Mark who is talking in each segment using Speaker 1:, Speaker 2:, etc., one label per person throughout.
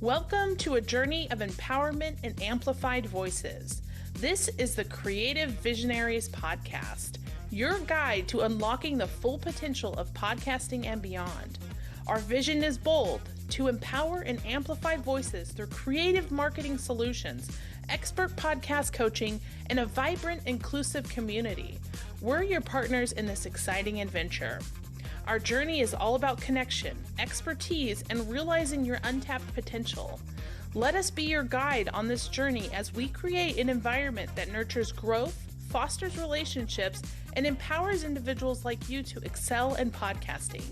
Speaker 1: Welcome to a journey of empowerment and amplified voices. This is the Creative Visionaries podcast, your guide to unlocking the full potential of podcasting and beyond. Our vision is bold: to empower and amplify voices through creative marketing solutions, expert podcast coaching, and a vibrant, inclusive community. We're your partners in this exciting adventure. Our journey is all about connection, expertise, and realizing your untapped potential. Let us be your guide on this journey as we create an environment that nurtures growth, fosters relationships, and empowers individuals like you to excel in podcasting.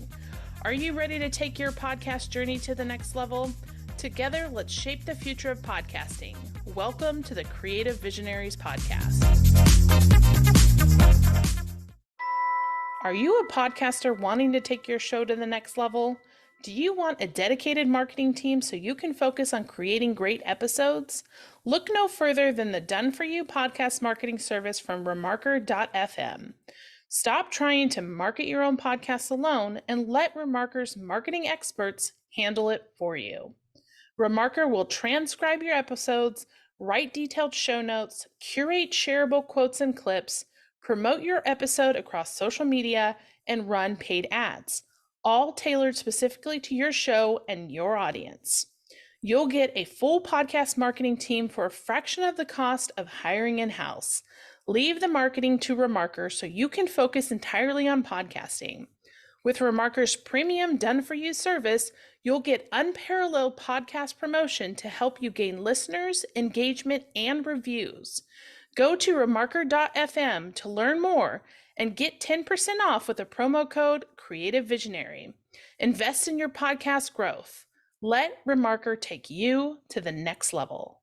Speaker 1: Are you ready to take your podcast journey to the next level? Together, let's shape the future of podcasting. Welcome to the Creative Visionaries podcast. Are you a podcaster wanting to take your show to the next level? Do you want a dedicated marketing team so you can focus on creating great episodes? Look no further than the Done For You podcast marketing service from Remarker.fm. Stop trying to market your own podcast alone and let Remarker's marketing experts handle it for you. Remarker will transcribe your episodes, write detailed show notes, curate shareable quotes and clips, promote your episode across social media, and run paid ads, all tailored specifically to your show and your audience. You'll get a full podcast marketing team for a fraction of the cost of hiring in-house. Leave the marketing to Remarker so you can focus entirely on podcasting. With Remarker's premium done-for-you service, you'll get unparalleled podcast promotion to help you gain listeners, engagement, and reviews. Go to Remarker.fm to learn more and get 10% off with a promo code Creative Visionary. Invest in your podcast growth. Let Remarker take you to the next level.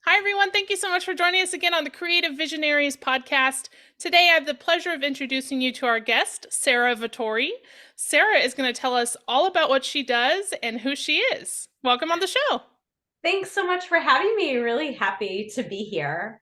Speaker 1: Hi, everyone. Thank you so much for joining us again on the Creative Visionaries podcast. Today, I have the pleasure of introducing you to our guest, Sara Vatore. Sara is going to tell us all about what she does and who she is. Welcome on the show.
Speaker 2: Thanks so much for having me. Really happy to be here.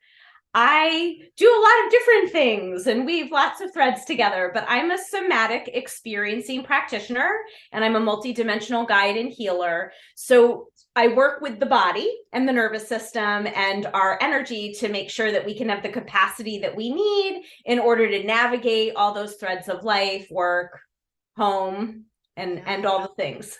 Speaker 2: I do a lot of different things and weave lots of threads together, but I'm a somatic experiencing practitioner and I'm a multidimensional guide and healer. So I work with the body and the nervous system and our energy to make sure that we can have the capacity that we need in order to navigate all those threads of life, work, home, and all the things.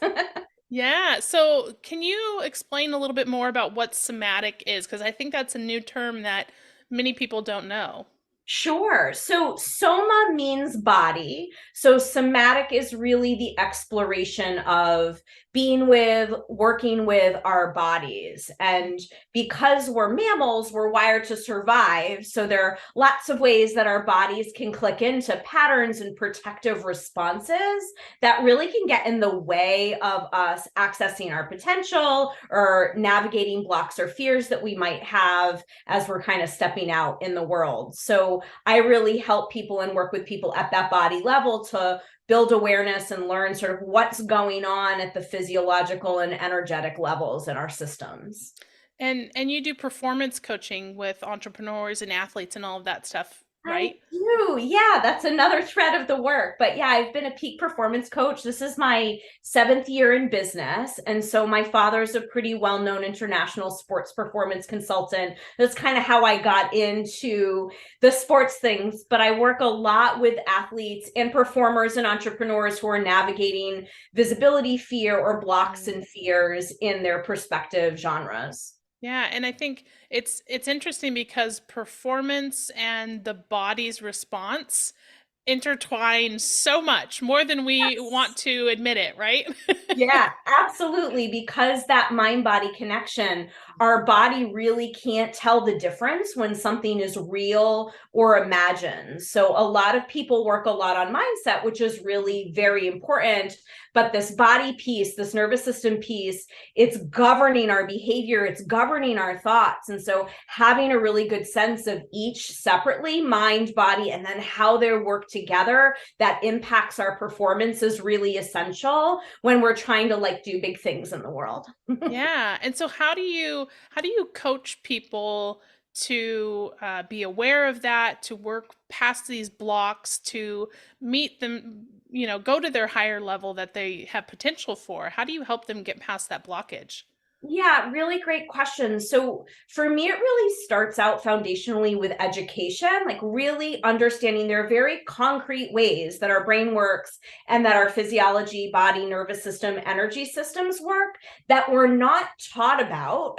Speaker 1: Yeah. So can you explain a little bit more about what somatic is? Because I think that's a new term that many people don't know.
Speaker 2: Sure. So soma means body. So somatic is really the exploration of being with, working with our bodies. And because we're mammals, we're wired to survive. So there are lots of ways that our bodies can click into patterns and protective responses that really can get in the way of us accessing our potential or navigating blocks or fears that we might have as we're kind of stepping out in the world. So I really help people and work with people at that body level to build awareness and learn sort of what's going on at the physiological and energetic levels in our systems.
Speaker 1: And you do performance coaching with entrepreneurs and athletes and all of that stuff, right?
Speaker 2: I do. Yeah, that's another thread of the work. But yeah, I've been a peak performance coach. This is my 7th year in business. And so my father's a pretty well-known international sports performance consultant. That's kind of how I got into the sports things. But I work a lot with athletes and performers and entrepreneurs who are navigating visibility fear or blocks and fears in their respective genres.
Speaker 1: Yeah, and I think it's interesting because performance and the body's response intertwine so much more than we want to admit it, right?
Speaker 2: Yeah, absolutely. Because that mind-body connection, our body really can't tell the difference when something is real or imagined. So a lot of people work a lot on mindset, which is really very important. But this body piece, this nervous system piece, it's governing our behavior, it's governing our thoughts. And so having a really good sense of each separately, mind, body, and then how they work together that impacts our performance is really essential when we're trying to do big things in the world.
Speaker 1: Yeah. And so how do you coach people to be aware of that, to work past these blocks, to meet them, go to their higher level that they have potential for? How do you help them get past that blockage?
Speaker 2: Yeah, really great question. So for me, it really starts out foundationally with education, like really understanding there are very concrete ways that our brain works and that our physiology, body, nervous system, energy systems work that we're not taught about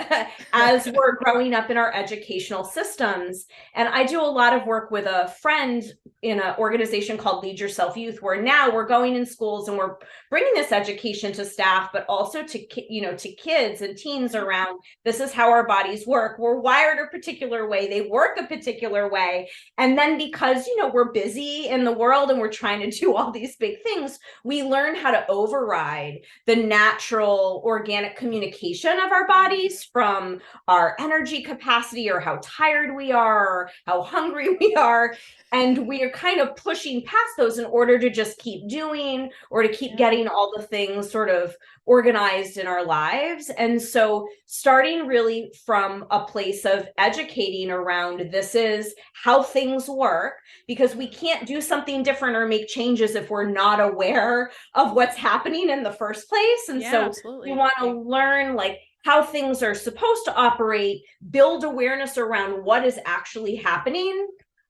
Speaker 2: as we're growing up in our educational systems. And I do a lot of work with a friend in an organization called Lead Yourself Youth, where now we're going in schools and we're bringing this education to staff, but also to kids and teens around this is how our bodies work. We're wired a particular way. They work a particular way. And then because, we're busy in the world and we're trying to do all these big things, we learn how to override the natural organic communication of our bodies from our energy capacity or how tired we are, or how hungry we are. And we are kind of pushing past those in order to just keep doing or to keep
Speaker 1: Yeah.
Speaker 2: getting all the things sort of organized in our lives. And so starting really from a place of educating around this is how things work, because we can't do something different or make changes if we're not aware of what's happening in the first place. And
Speaker 1: Yeah,
Speaker 2: so we
Speaker 1: absolutely.
Speaker 2: want to learn like how things are supposed to operate, build awareness around what is actually happening.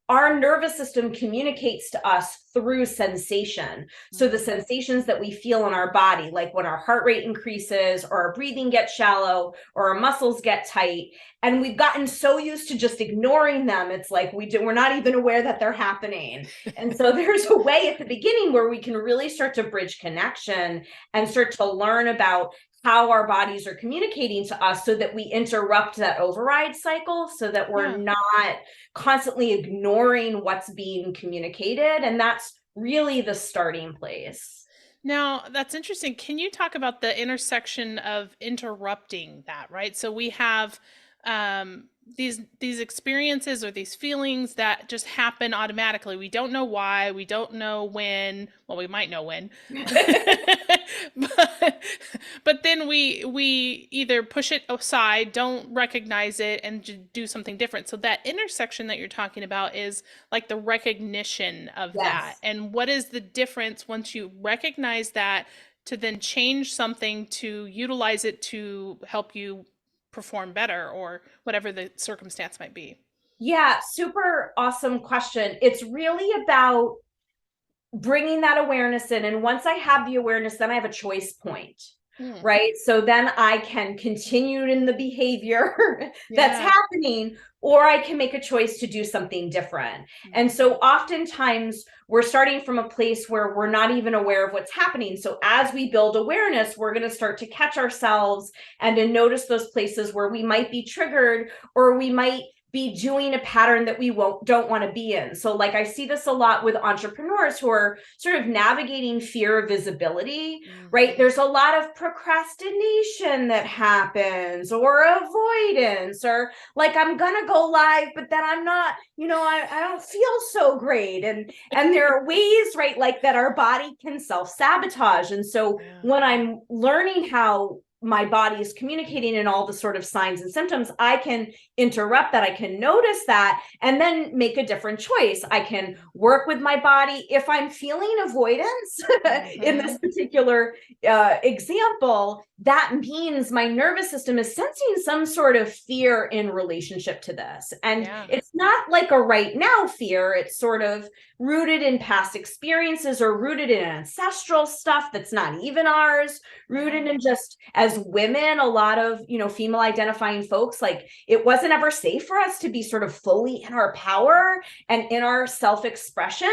Speaker 2: Our nervous system communicates to us through sensation. So the sensations that we feel in our body, like when our heart rate increases or our breathing gets shallow or our muscles get tight, and we've gotten so used to just ignoring them, it's like we're not even aware that they're happening. And so there's a way at the beginning where we can really start to bridge connection and start to learn about how our bodies are communicating to us so that we interrupt that override cycle so that we're
Speaker 1: Yeah.
Speaker 2: not constantly ignoring what's being communicated. And that's really the starting place.
Speaker 1: Now, that's interesting. Can you talk about the intersection of interrupting that, right? So we have these experiences or these feelings that just happen automatically. We don't know why, we don't know when. Well, we might know when. but, but then we either push it aside, don't recognize it, and do something different. So that intersection that you're talking about is like the recognition of that.
Speaker 2: Yes.
Speaker 1: And what is the difference once you recognize that to then change something to utilize it to help you perform better or whatever the circumstance might be?
Speaker 2: Yeah, super awesome question. It's really about bringing that awareness in. And once I have the awareness, then I have a choice point,
Speaker 1: Hmm.
Speaker 2: right? So then I can continue in the behavior that's
Speaker 1: Yeah.
Speaker 2: happening, or I can make a choice to do something different. And
Speaker 1: Mhm.
Speaker 2: so oftentimes we're starting from a place where we're not even aware of what's happening. So as we build awareness, we're going to start to catch ourselves and to notice those places where we might be triggered or we might be doing a pattern that we don't want to be in. So like I see this a lot with entrepreneurs who are sort of navigating fear of visibility, right?
Speaker 1: Mhm.
Speaker 2: There's a lot of procrastination that happens or avoidance or like I'm gonna go live, but then I'm not, I don't feel so great. And there are ways, right, like that our body can self-sabotage. And so
Speaker 1: Yeah.
Speaker 2: when I'm learning how my body is communicating and all the sort of signs and symptoms, I can interrupt that. I can notice that and then make a different choice. I can work with my body. If I'm feeling avoidance in this
Speaker 1: Mhm.
Speaker 2: particular example, that means my nervous system is sensing some sort of fear in relationship to this. And
Speaker 1: Yeah.
Speaker 2: it's not like a right now fear. It's sort of rooted in past experiences or rooted in ancestral stuff that's not even ours, rooted
Speaker 1: Yeah.
Speaker 2: in just as women, a lot of, female identifying folks, like it wasn't ever safe for us to be sort of fully in our power and in our self-expression.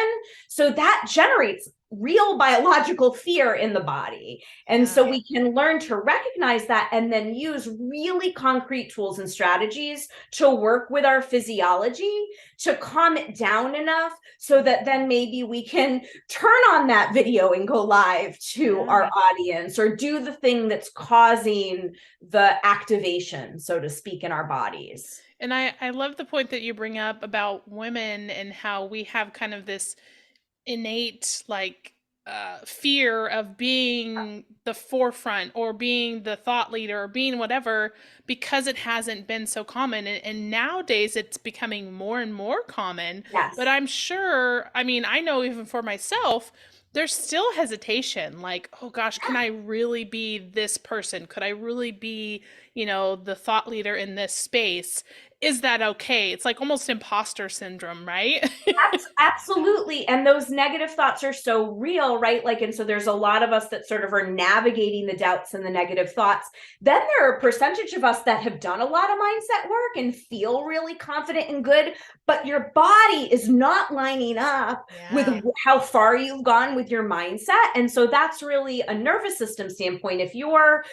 Speaker 2: So that generates real biological fear in the body. And
Speaker 1: Yeah.
Speaker 2: so we can learn to recognize that and then use really concrete tools and strategies to work with our physiology to calm it down enough so that then maybe we can turn on that video and go live to
Speaker 1: Yeah.
Speaker 2: our audience or do the thing that's causing the activation, so to speak, in our bodies.
Speaker 1: And I love the point that you bring up about women and how we have kind of this innate like fear of being the forefront or being the thought leader or being whatever because it hasn't been so common. And nowadays it's becoming more and more common. But
Speaker 2: Yes.
Speaker 1: I'm sure, I mean, I know even for myself, there's still hesitation like, oh gosh, can I really be this person? Could I really be, the thought leader in this space? Is that okay? It's like almost imposter syndrome, right?
Speaker 2: Absolutely. And those negative thoughts are so real, right? Like, and so there's a lot of us that sort of are navigating the doubts and the negative thoughts. Then there are a percentage of us that have done a lot of mindset work and feel really confident and good, but your body is not lining up with
Speaker 1: Yeah.
Speaker 2: how far you've gone with your mindset. And so that's really a nervous system standpoint. If you're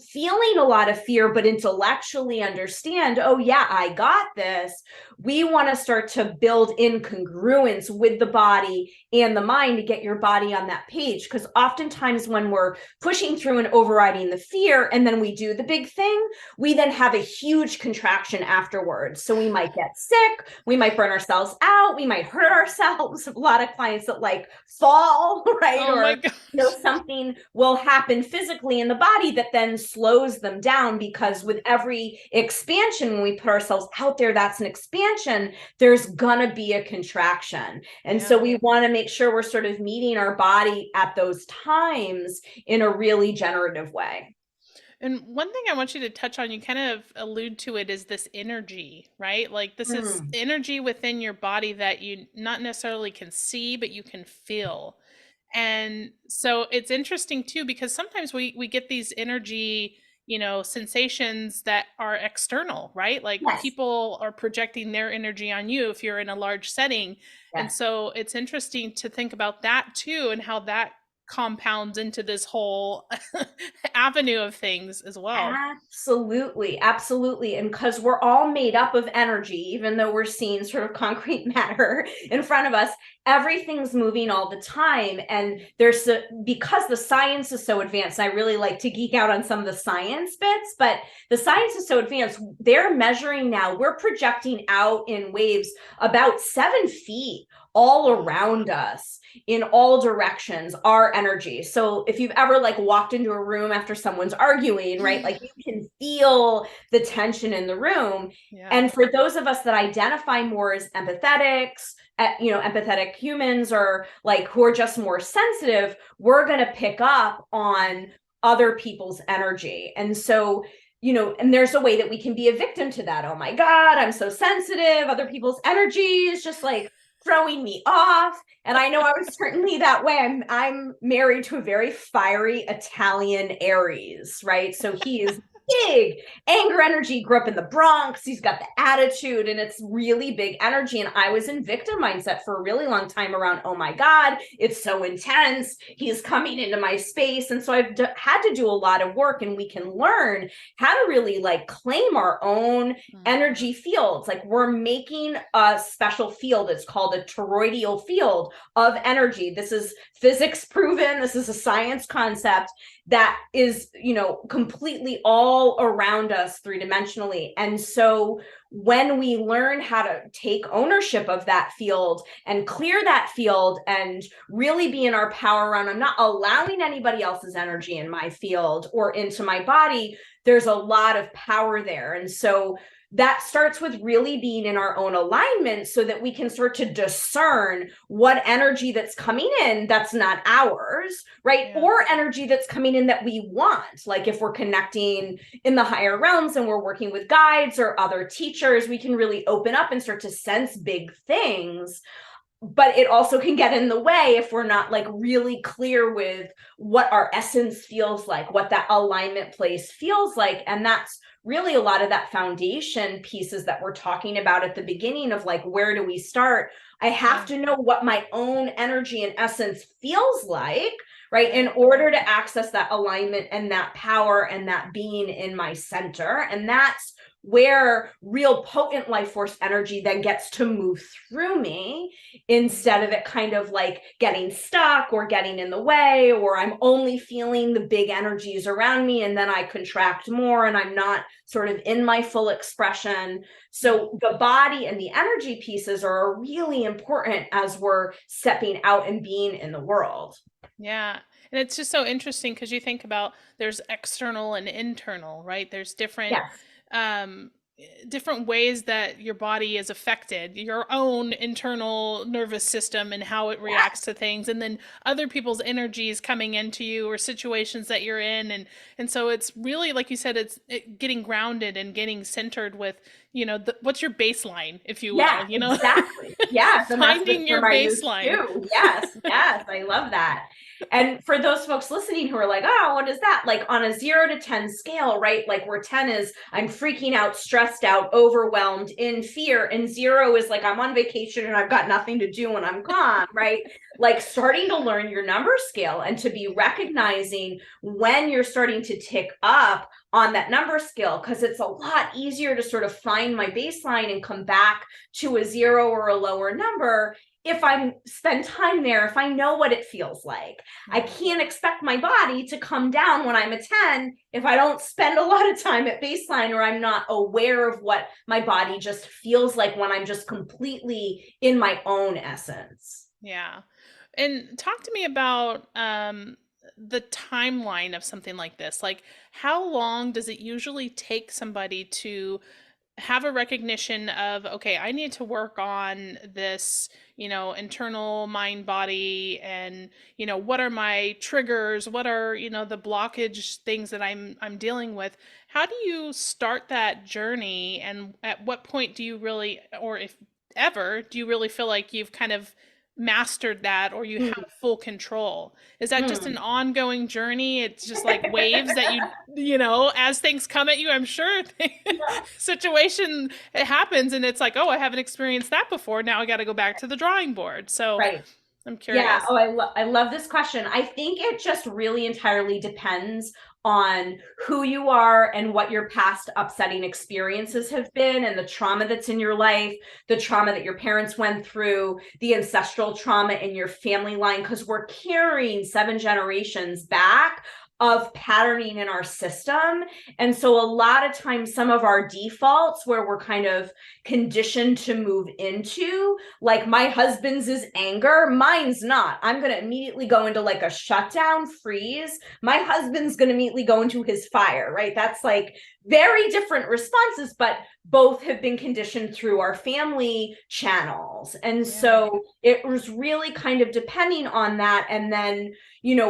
Speaker 2: feeling a lot of fear, but intellectually understand, oh, yeah, I got this, we want to start to build in congruence with the body and the mind to get your body on that page. Because oftentimes when we're pushing through and overriding the fear and then we do the big thing, we then have a huge contraction afterwards. So we might get sick, we might burn ourselves out, we might hurt ourselves. A lot of clients that like fall, right?
Speaker 1: Oh my
Speaker 2: Or
Speaker 1: gosh.
Speaker 2: something will happen physically in the body that then slows them down, because with every expansion, when we put ourselves out there, that's an expansion, there's gonna be a contraction. And so
Speaker 1: Yeah.
Speaker 2: we want to make sure we're sort of meeting our body at those times in a really generative way.
Speaker 1: And one thing I want you to touch on, you kind of allude to it, is this energy, right? Like this is
Speaker 2: Mm.
Speaker 1: energy within your body that you not necessarily can see, but you can feel. And so it's interesting too, because sometimes we get these energy, sensations that are external, right? Like
Speaker 2: Yes.
Speaker 1: people are projecting their energy on you if you're in a large setting. And
Speaker 2: Yes.
Speaker 1: so it's interesting to think about that too and how that compounds into this whole avenue of things as well.
Speaker 2: Absolutely, absolutely. And because we're all made up of energy, even though we're seeing sort of concrete matter in front of us, everything's moving all the time. And because the science is so advanced, I really like to geek out on some of the science bits, but the science is so advanced, they're measuring now, we're projecting out in waves about 7 feet all around us in all directions, our energy. So if you've ever like walked into a room after someone's arguing, right, like you can feel the tension in the room.
Speaker 1: Yeah.
Speaker 2: And for those of us that identify more as empathetics, empathetic humans, or like who are just more sensitive, we're going to pick up on other people's energy. And so, and there's a way that we can be a victim to that. Oh my God, I'm so sensitive. Other people's energy is just like throwing me off. And I know I was certainly that way. I'm married to a very fiery Italian Aries, right? So he is big anger energy, grew up in the Bronx. He's got the attitude, and it's really big energy. And I was in victim mindset for a really long time around, oh my God, it's so intense. He's coming into my space. And so I've had to do a lot of work, and we can learn how to really like claim our own energy fields. Like we're making a special field. It's called a toroidal field of energy. This is physics proven. This is a science concept that is, completely all around us three-dimensionally. And so when we learn how to take ownership of that field and clear that field and really be in our power around, I'm not allowing anybody else's energy in my field or into my body, there's a lot of power there. And so that starts with really being in our own alignment so that we can start to discern what energy that's coming in that's not ours, right?
Speaker 1: Yeah.
Speaker 2: Or energy that's coming in that we want. Like if we're connecting in the higher realms and we're working with guides or other teachers, we can really open up and start to sense big things. But it also can get in the way if we're not like really clear with what our essence feels like, what that alignment place feels like. And that's really a lot of that foundation pieces that we're talking about at the beginning of like, where do we start? I have to know what my own energy and essence feels like, right? In order to access that alignment and that power and that being in my center. And that's where real potent life force energy then gets to move through me, instead of it kind of like getting stuck or getting in the way, or I'm only feeling the big energies around me and then I contract more and I'm not sort of in my full expression. So the body and the energy pieces are really important as we're stepping out and being in the world.
Speaker 1: Yeah. And it's just so interesting because you think about there's external and internal, right? There's
Speaker 2: Yes.
Speaker 1: um different ways that your body is affected, your own internal nervous system and how it reacts to things, and then other people's energies coming into you or situations that you're in, and so it's really like you said, getting grounded and getting centered with, what's your baseline, if you will,
Speaker 2: Yeah, exactly. Yes, and that's the
Speaker 1: finding your
Speaker 2: term I use
Speaker 1: baseline.
Speaker 2: too. Yes, yes, I love that. And for those folks listening who are like, oh, what is that? Like on a 0 to 10 scale, right? Like where 10 is I'm freaking out, stressed out, overwhelmed, in fear, and 0 is like I'm on vacation and I've got nothing to do when I'm gone, right? Like starting to learn your number scale and to be recognizing when you're starting to tick up on that number scale, because it's a lot easier to sort of find my baseline and come back to a 0 or a lower number if I spend time there, if I know what it feels like. I can't expect my body to come down when I'm a 10 if I don't spend a lot of time at baseline, or I'm not aware of what my body just feels like when I'm just completely in my own essence.
Speaker 1: Yeah. And talk to me about the timeline of something like this. Like, how long does it usually take somebody to have a recognition of, okay, I need to work on this, internal mind body, and, what are my triggers? What are, the blockage things that I'm dealing with? How do you start that journey? And at what point do you really, or if ever, do you really feel like you've kind of mastered that, or you have full control? Is that just
Speaker 2: Hmm.
Speaker 1: an ongoing journey? It's just like waves that as things come at you, I'm sure situation it happens, and it's like, oh, I haven't experienced that before. Now I got to go back to the drawing board. So
Speaker 2: Right.
Speaker 1: I'm
Speaker 2: Yeah.
Speaker 1: curious.
Speaker 2: Oh, I love this question. I think it just really entirely depends on who you are and what your past upsetting experiences have been, and the trauma that's in your life, the trauma that your parents went through, the ancestral trauma in your family line, because we're carrying 7 generations back of patterning in our system. And so a lot of times, some of our defaults where we're kind of conditioned to move into, like my husband's is anger, mine's not. I'm going to immediately go into like a shutdown freeze. My husband's going to immediately go into his fire, right? That's like very different responses, but both have been conditioned through our family channels. And
Speaker 1: Yeah.
Speaker 2: so it was really kind of depending on that. And then,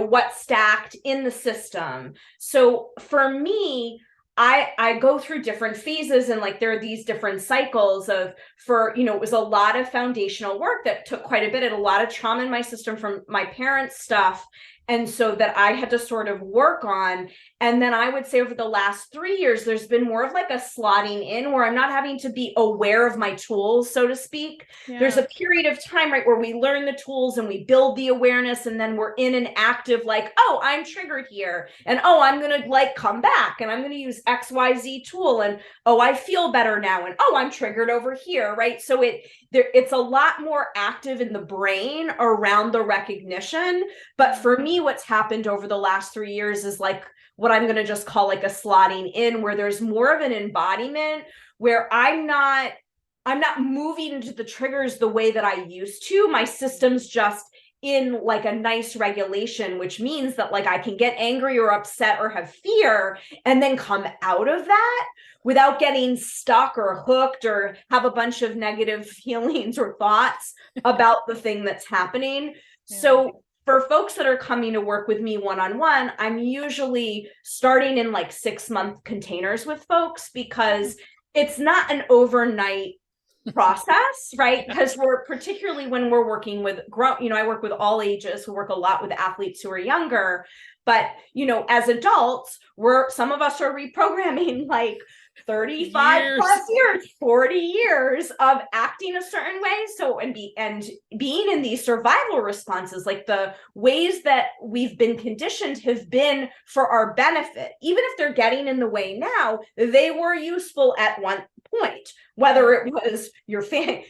Speaker 2: what's stacked in the system. So for me, I go through different phases, and like there are these different cycles of, it was a lot of foundational work that took quite a bit, and a lot of trauma in my system from my parents' stuff. And so that I had to sort of work on. And then I would say over the last 3 years, there's been more of like a slotting in where I'm not having to be aware of my tools, so to speak. There's
Speaker 1: Yeah.
Speaker 2: a period of time, right, where we learn the tools and we build the awareness, and then we're in an active, like, oh, I'm triggered here. And oh, I'm going to like come back and I'm going to use XYZ tool. And oh, I feel better now. And oh, I'm triggered over here, right? So it's a lot more active in the brain around the recognition. But for me, what's happened over the last 3 years is like what I'm going to just call like a slotting in, where there's more of an embodiment, where I'm not moving into the triggers the way that I used to. My system's just in like a nice regulation, which means that like I can get angry or upset or have fear and then come out of that without getting stuck or hooked or have a bunch of negative feelings or thoughts about the thing that's happening.
Speaker 1: Yeah.
Speaker 2: So for folks that are coming to work with me one-on-one, I'm usually starting in like 6-month containers with folks, because it's not an overnight process, right? Because we're particularly when we're working with I work with all ages, who work a lot with athletes who are younger. But as adults, some of us are reprogramming like 35 plus
Speaker 1: Years.
Speaker 2: years, 40 years of acting a certain way. So and being in these survival responses, like the ways that we've been conditioned have been for our benefit. Even if they're getting in the way now, they were useful at one point, whether it was your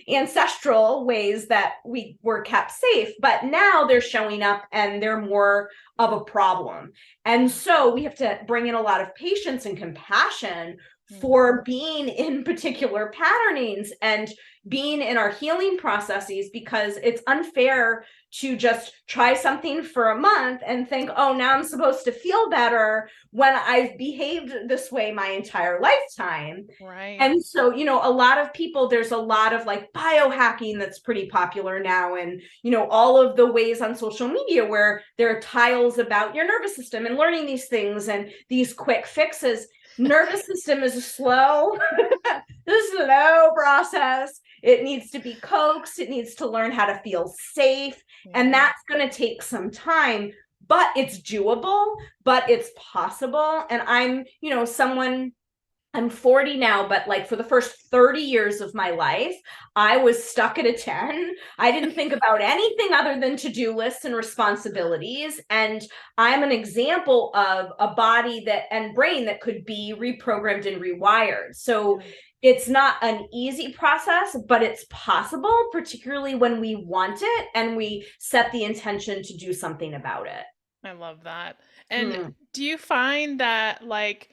Speaker 2: ancestral ways that we were kept safe, but now they're showing up and they're more of a problem. And so we have to bring in a lot of patience and compassion for being in particular patternings and being in our healing processes, because it's unfair to just try something for a month and think, oh, now I'm supposed to feel better when I've behaved this way my entire lifetime.
Speaker 1: Right.
Speaker 2: And so, a lot of people, there's a lot of like biohacking that's pretty popular now. And, all of the ways on social media where there are tiles about your nervous system and learning these things and these quick fixes. Nervous system is a slow, slow process. It needs to be coaxed. It needs to learn how to feel safe. And
Speaker 1: Yeah.
Speaker 2: that's going to take some time, but it's doable, but it's possible. And I'm 40 now, but like for the first 30 years of my life, I was stuck at a 10. I didn't think about anything other than to-do lists and responsibilities. And I'm an example of a body that and brain that could be reprogrammed and rewired. So
Speaker 1: Yeah.
Speaker 2: it's not an easy process, but it's possible, particularly when we want it and we set the intention to do something about it.
Speaker 1: I love that. And
Speaker 2: Hmm.
Speaker 1: do you find that like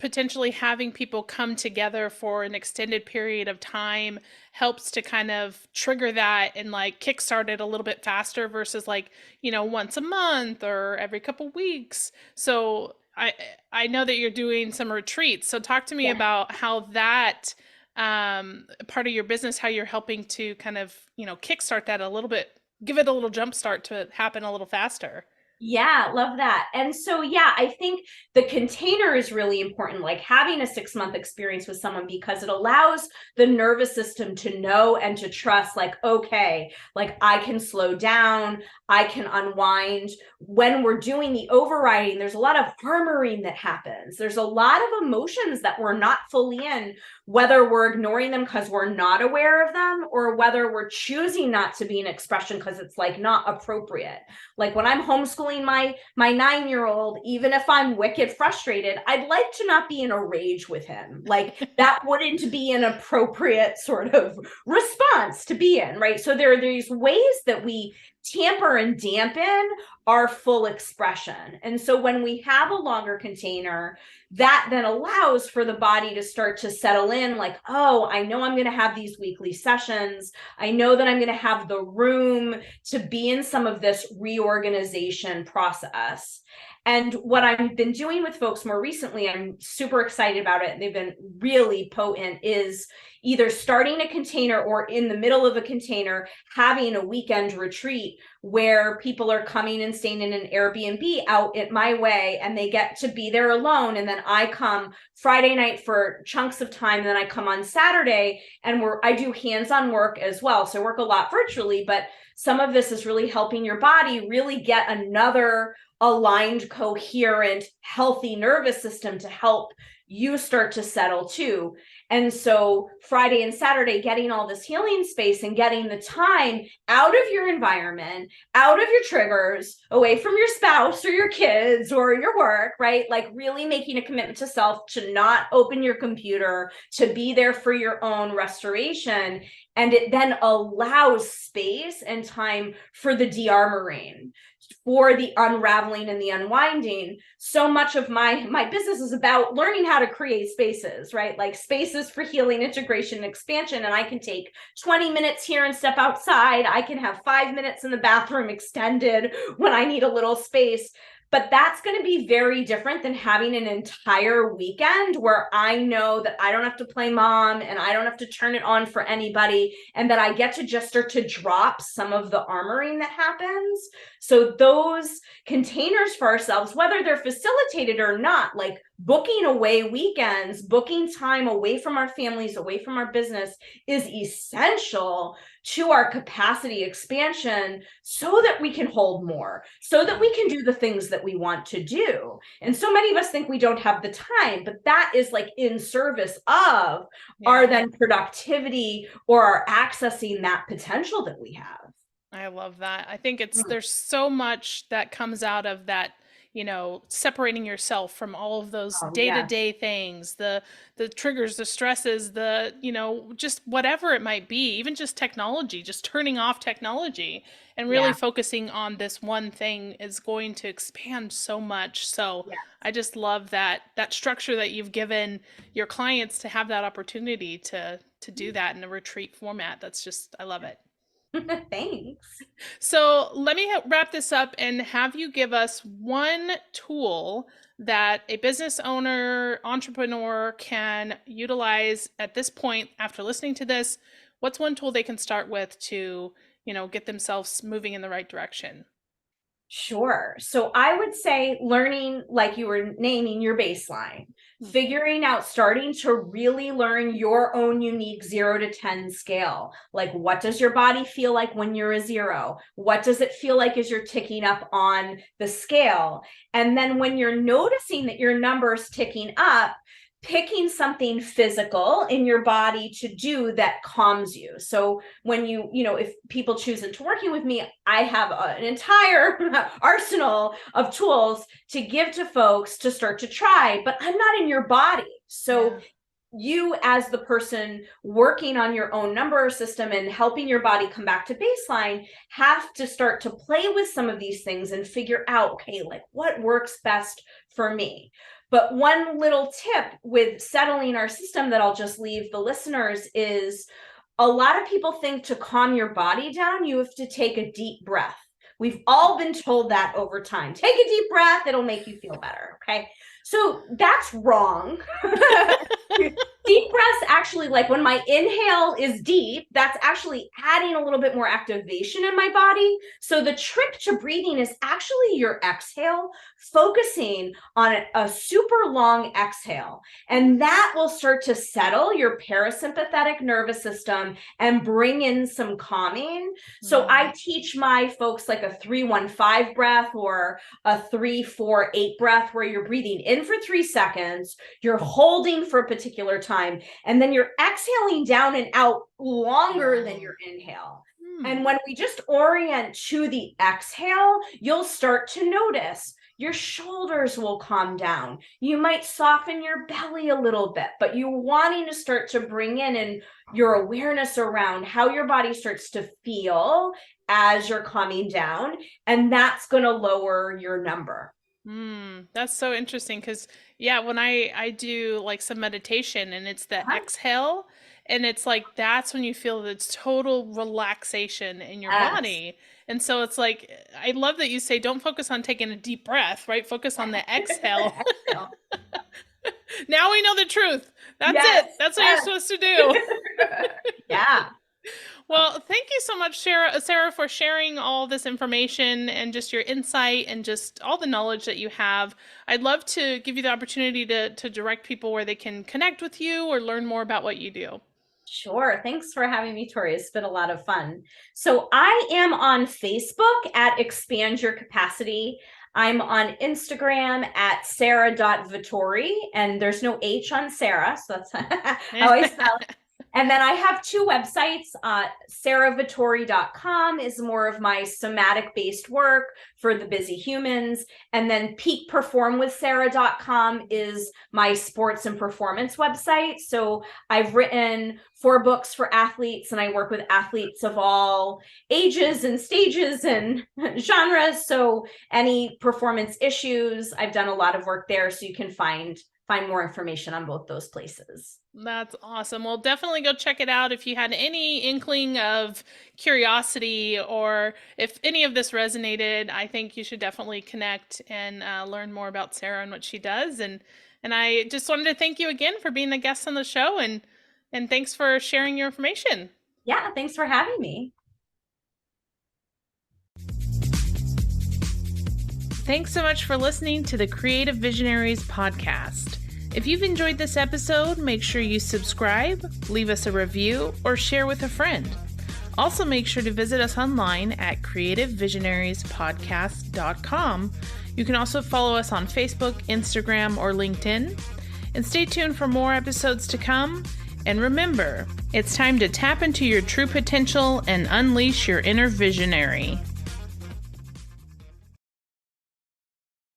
Speaker 1: potentially having people come together for an extended period of time helps to kind of trigger that and like kickstart it a little bit faster versus like, once a month or every couple weeks? So I know that you're doing some retreats. So talk to me
Speaker 2: Yeah.
Speaker 1: about how that part of your business, how you're helping to kind of, kickstart that a little bit, give it a little jump start to happen a little faster.
Speaker 2: Yeah, love that. And so, yeah, I think the container is really important, like having a 6 month experience with someone, because it allows the nervous system to know and to trust, like, okay, like I can slow down, I can unwind. When we're doing the overriding, there's a lot of armoring that happens. There's a lot of emotions that we're not fully in, whether we're ignoring them because we're not aware of them, or whether we're choosing not to be an expression because it's like not appropriate. Like when I'm homeschooling my 9-year-old, even if I'm wicked frustrated, I'd like to not be in a rage with him. Like that wouldn't be an appropriate sort of response to be in, right? So there are these ways that we tamper and dampen our full expression. And so when we have a longer container, that then allows for the body to start to settle in, like, oh, I know I'm going to have these weekly sessions. I know that I'm going to have the room to be in some of this reorganization process. And what I've been doing with folks more recently, I'm super excited about it. They've been really potent, is either starting a container or in the middle of a container, having a weekend retreat where people are coming and staying in an Airbnb out at my way, and they get to be there alone. And then I come Friday night for chunks of time. And then I come on Saturday and I do hands-on work as well. So I work a lot virtually, but some of this is really helping your body really get another aligned, coherent, healthy nervous system to help you start to settle too. And so Friday and Saturday, getting all this healing space and getting the time out of your environment, out of your triggers, away from your spouse or your kids or your work, right? Like really making a commitment to self, to not open your computer, to be there for your own restoration. And it then allows space and time for the de-armoring, for the unraveling and the unwinding. So much of my business is about learning how to create spaces, right? Like spaces for healing, integration, and expansion. And I can take 20 minutes here and step outside. I can have 5 minutes in the bathroom extended when I need a little space. But that's going to be very different than having an entire weekend where I know that I don't have to play mom and I don't have to turn it on for anybody, and that I get to just start to drop some of the armoring that happens. So those containers for ourselves, whether they're facilitated or not, like booking away weekends, booking time away from our families, away from our business, is essential to our capacity expansion, so that we can hold more, so that
Speaker 1: Yeah.
Speaker 2: we can do the things that we want to do. And so many of us think we don't have the time, but that is like in service of our
Speaker 1: Yeah.
Speaker 2: then productivity or our accessing that potential that we have.
Speaker 1: I love that. I think
Speaker 2: Mm.
Speaker 1: there's so much that comes out of that, separating yourself from all of those
Speaker 2: Oh, yes.
Speaker 1: day-to-day things, the triggers, the stresses, just whatever it might be, even just technology, just turning off technology and really
Speaker 2: Yeah.
Speaker 1: focusing on this one thing is going to expand so much. So
Speaker 2: Yeah.
Speaker 1: I just love that structure that you've given your clients to have that opportunity to do that in a retreat format. That's just I love it.
Speaker 2: Thanks.
Speaker 1: So let me wrap this up and have you give us one tool that a business owner, entrepreneur can utilize at this point after listening to this. What's one tool they can start with to, get themselves moving in the right direction?
Speaker 2: Sure. So I would say learning, like you were naming your baseline, figuring out, starting to really learn your own unique 0 to 10 scale. Like, what does your body feel like when you're a 0? What does it feel like as you're ticking up on the scale? And then when you're noticing that your number's ticking up, picking something physical in your body to do that calms you. So when if people choose into working with me, I have an entire arsenal of tools to give to folks to start to try, but I'm not in your body. So you, as the person working on your own number system and helping your body come back to baseline, have to start to play with some of these things and figure out, okay, like what works best for me. But one little tip with settling our system that I'll just leave the listeners is, a lot of people think to calm your body down, you have to take a deep breath. We've all been told that over time. Take a deep breath, it'll make you feel better. Okay. So that's wrong. Deep breaths actually, like when my inhale is deep, that's actually adding a little bit more activation in my body. So the trick to breathing is actually your exhale, focusing on a super long exhale. And that will start to settle your parasympathetic nervous system and bring in some calming. So I teach my folks like a 3-1-5 breath or a 3-4-8 breath, where you're breathing in for 3 seconds, you're holding for a particular time, and then you're exhaling down and out longer than your inhale. And when we just orient to the exhale, you'll start to notice your shoulders will calm down. You might soften your belly a little bit, but you're wanting to start to bring in your awareness around how your body starts to feel as you're calming down, and that's going to lower your number.
Speaker 1: That's so interesting because, when I do like some meditation and it's the exhale, and it's like that's when you feel this total relaxation in your body. And so it's like, I love that you say don't focus on taking a deep breath, right? Focus on the exhale. Now we know the truth. That's it. That's what you're supposed to do.
Speaker 2: Yeah.
Speaker 1: Well, thank you so much, Sara, for sharing all this information and just your insight and just all the knowledge that you have. I'd love to give you the opportunity to direct people where they can connect with you or learn more about what you do.
Speaker 2: Sure. Thanks for having me, Tori. It's been a lot of fun. So I am on Facebook at Expand Your Capacity. I'm on Instagram at Sara.Vatore, and there's no H on Sara, so that's how I spell it. And then I have 2 websites. SaraVatore.com is more of my somatic-based work for the busy humans. And then PeakPerformWithSara.com is my sports and performance website. So I've written 4 books for athletes, and I work with athletes of all ages and stages and genres. So any performance issues, I've done a lot of work there. So you can find more information on both those places.
Speaker 1: That's awesome. Well, definitely go check it out if you had any inkling of curiosity or if any of this resonated. I think you should definitely connect and learn more about Sara and what she does. And I just wanted to thank you again for being a guest on the show, and thanks for sharing your information.
Speaker 2: Yeah, thanks for having me.
Speaker 1: Thanks so much for listening to the Creative Visionaries podcast. If you've enjoyed this episode, make sure you subscribe, leave us a review, or share with a friend. Also, make sure to visit us online at creativevisionariespodcast.com. You can also follow us on Facebook, Instagram, or LinkedIn. And stay tuned for more episodes to come. And remember, it's time to tap into your true potential and unleash your inner visionary.